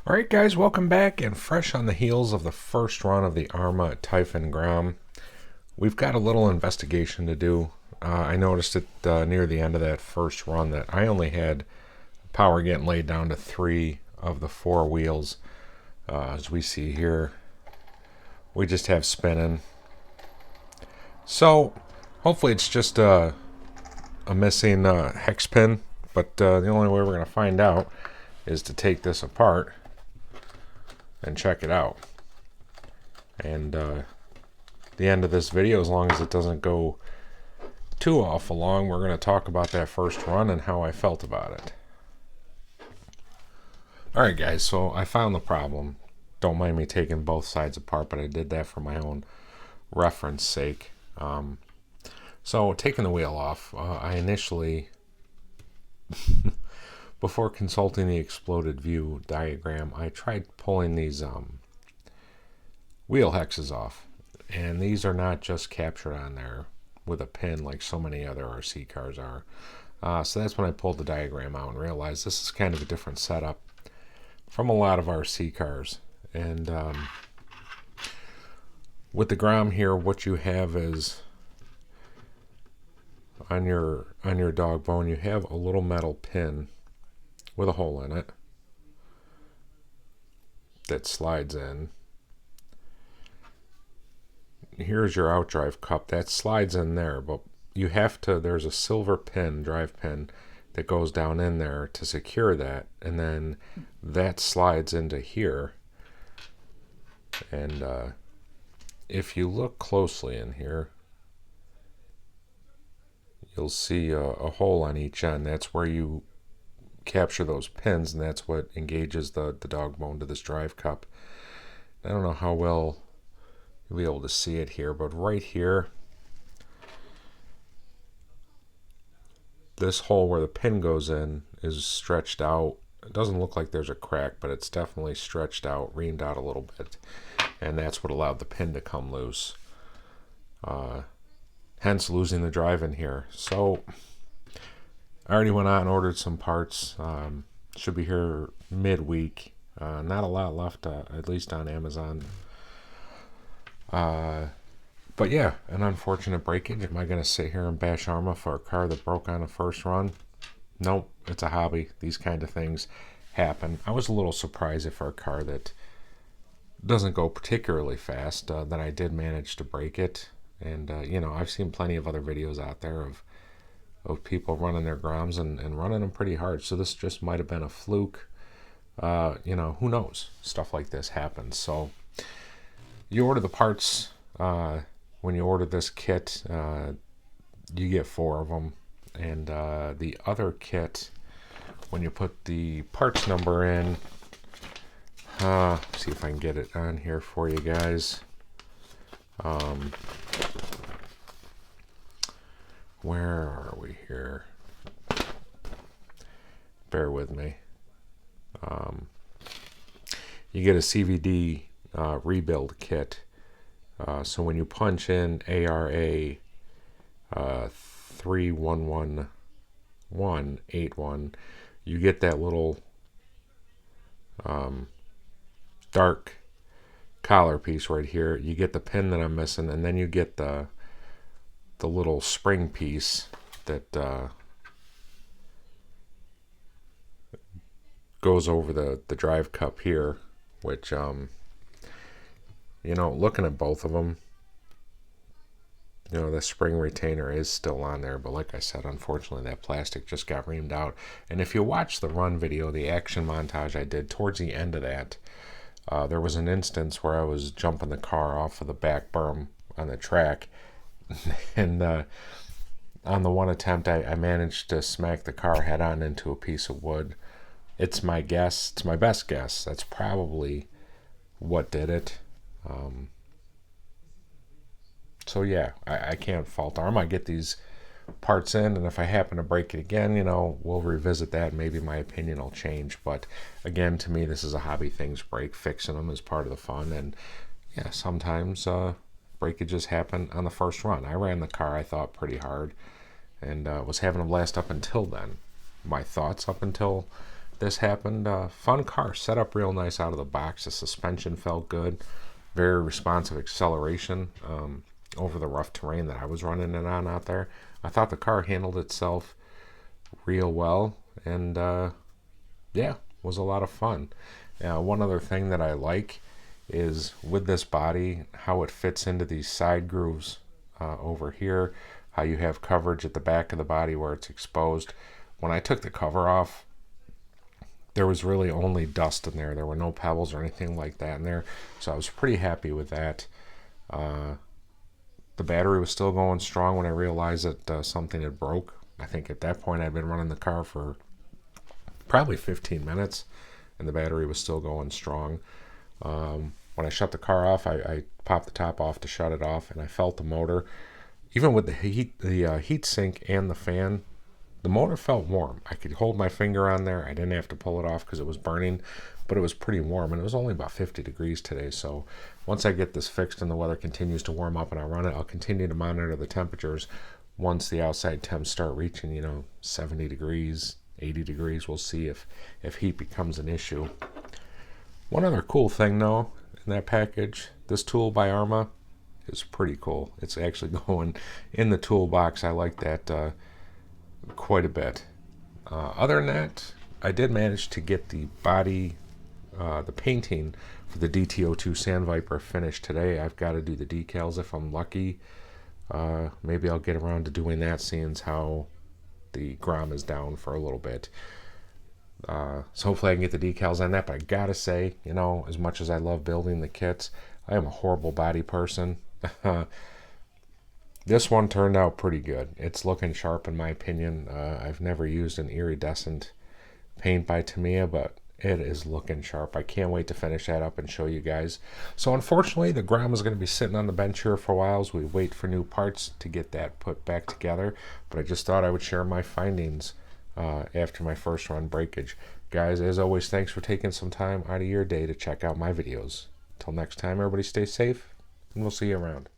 Alright guys, welcome back, and fresh on the heels of the first run of the Arrma Typhon Grom, we've got a little investigation to do. I noticed it near the end of that first run that I only had power getting laid down to 3 of the 4 wheels. As we see here, we just have spinning. So hopefully it's just a missing hex pin, but the only way we're going to find out is to take this apart and check it out. And the end of this video, as long as it doesn't go too awful long, we're going to talk about that first run and how I felt about it. Alright guys, so I found the problem. Don't mind me taking both sides apart, but I did that for my own reference sake. So taking the wheel off, I initially before consulting the exploded view diagram, I tried pulling these wheel hexes off, and these are not just captured on there with a pin like so many other RC cars are. So that's when I pulled the diagram out and realized this is kind of a different setup from a lot of RC cars. And with the Grom here, what you have is on your dog bone, you have a little metal pin with a hole in it that slides in. Here's your outdrive cup that slides in there, but you have to, there's a silver pin, drive pin, that goes down in there to secure that, and then that slides into here. And if you look closely in here, you'll see a hole on each end. That's where you capture those pins, and that's what engages the dog bone to this drive cup. I don't know how well you'll be able to see it here, but right here, this hole where the pin goes in is stretched out. It doesn't look like there's a crack, but it's definitely stretched out, reamed out a little bit, and that's what allowed the pin to come loose, hence losing the drive in here. So I already went out and ordered some parts. Should be here midweek. Not a lot left, at least on Amazon. But yeah, an unfortunate breakage. Am I going to sit here and bash Arrma for a car that broke on the first run? Nope, it's a hobby. These kind of things happen. I was a little surprised if for a car that doesn't go particularly fast, that I did manage to break it. And, you know, I've seen plenty of other videos out there of people running their Groms and running them pretty hard. So this just might have been a fluke. You know, who knows? Stuff like this happens. So you order the parts. When you order this kit, you get 4 of them. And the other kit, when you put the parts number in, see if I can get it on here for you guys. Where are we here? Bear with me. You get a CVD rebuild kit. So when you punch in ARA 31181, you get that little dark collar piece right here. You get the pin that I'm missing, and then you get the little spring piece that goes over the drive cup here, which you know, looking at both of them, you know, the spring retainer is still on there, but like I said, unfortunately that plastic just got reamed out. And if you watch the run video, the action montage I did towards the end of that, there was an instance where I was jumping the car off of the back berm on the track, and on the one attempt I managed to smack the car head on into a piece of wood. It's my guess, it's my best guess, that's probably what did it. So yeah, I can't fault Arrma. I get these parts in, and if I happen to break it again, you know, we'll revisit that. Maybe my opinion will change, but again, to me, this is a hobby. Things break. Fixing them is part of the fun, and yeah, sometimes breakages happen on the first run. I ran the car, I thought, pretty hard, and was having a blast up until then. My thoughts up until this happened. Fun car, set up real nice out of the box. The suspension felt good, very responsive acceleration over the rough terrain that I was running it on out there. I thought the car handled itself real well, and yeah, was a lot of fun. One other thing that I like is with this body, how it fits into these side grooves over here, how you have coverage at the back of the body where it's exposed. When I took the cover off, there was really only dust in there. There were no pebbles or anything like that in there, so I was pretty happy with that. The battery was still going strong when I realized that something had broke. I think at that point I'd been running the car for probably 15 minutes, and the battery was still going strong. When I shut the car off, I popped the top off to shut it off, and I felt the motor. Even with the heat sink and the fan, the motor felt warm. I could hold my finger on there. I didn't have to pull it off because it was burning, but it was pretty warm, and it was only about 50 degrees today. So once I get this fixed and the weather continues to warm up and I run it, I'll continue to monitor the temperatures. Once the outside temps start reaching, 70 degrees, 80 degrees, we'll see if heat becomes an issue. One other cool thing, though, in that package, this tool by Arrma is pretty cool. It's actually going in the toolbox. I like that quite a bit. Other than that, I did manage to get the body, the painting for the DTO2 Sand Viper finished today. I've got to do the decals if I'm lucky. Maybe I'll get around to doing that, seeing as how the Grom is down for a little bit. So hopefully I can get the decals on that, but I gotta say, as much as I love building the kits, I am a horrible body person. This one turned out pretty good. It's looking sharp in my opinion. I've never used an iridescent paint by Tamiya, but it is looking sharp. I can't wait to finish that up and show you guys. So unfortunately, the Grom is going to be sitting on the bench here for a while as we wait for new parts to get that put back together. But I just thought I would share my findings after my first run breakage. Guys, as always, thanks for taking some time out of your day to check out my videos. Till next time, everybody stay safe, and we'll see you around.